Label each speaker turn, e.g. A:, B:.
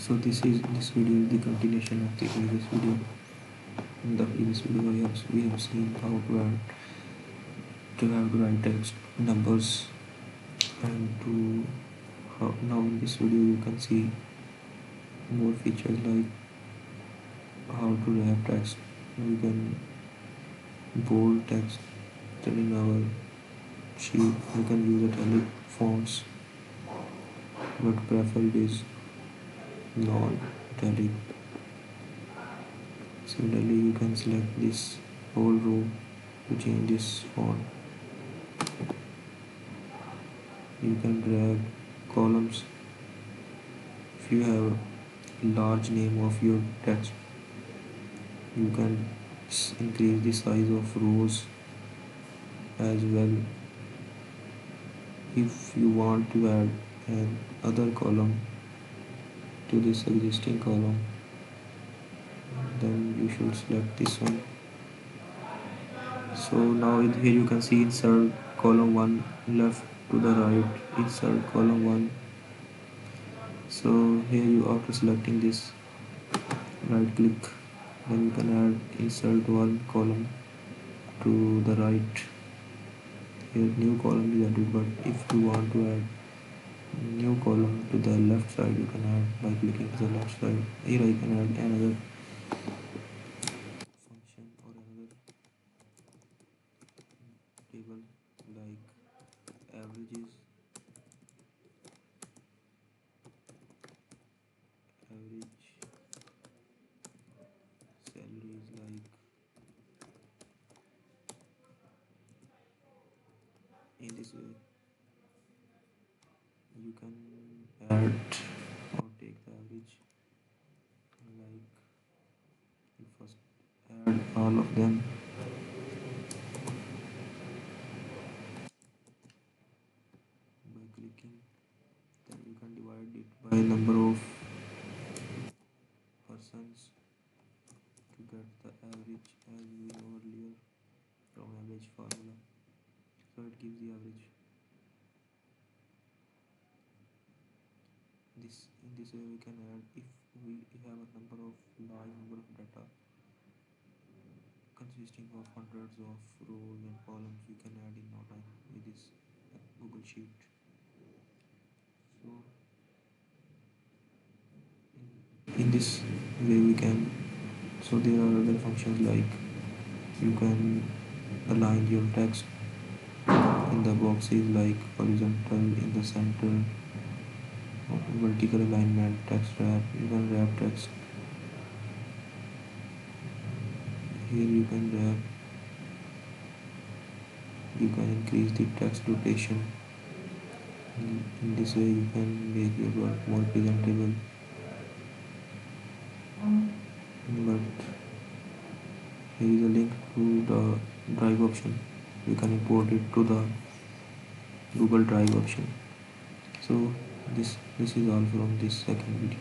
A: So this video is the continuation of the previous video. In the previous video we have seen how to write text, numbers, and now in this video you can see more features like how to wrap text. We can bold text in our sheet. We can use italic fonts, but preferred is non-italic. Similarly, you can select this whole row to change this font. You can drag columns. If you have a large name of your text, you can increase the size of rows as well. If you want to add another column to this existing column, then you should select this one. So now here you can see insert column 1 left to the right, insert column 1. So here you, after selecting this, right click, then you can add insert one column to the right. Here new column is added, but if you want to add new column to the left side, you can add by clicking to the left side. Here I can add another function or another table like averages, average salaries, like in this way you can add or take the average. Like you first add all of them, by clicking, then you can divide it by number of persons to get the average, as we know earlier from average formula. So it gives the average. In this way we can add, if we have a large number of data consisting of hundreds of rows and columns, we can add in no time with this Google Sheet. So in this way we can, so there are other functions like you can align your text in the boxes, like horizontal, in the center, vertical alignment, text wrap. You can wrap text. Here you can wrap. You can increase the text rotation. In this way you can make your work more presentable. But here is a link to the Drive option. You can import it to the Google Drive option. So this is all from this second video.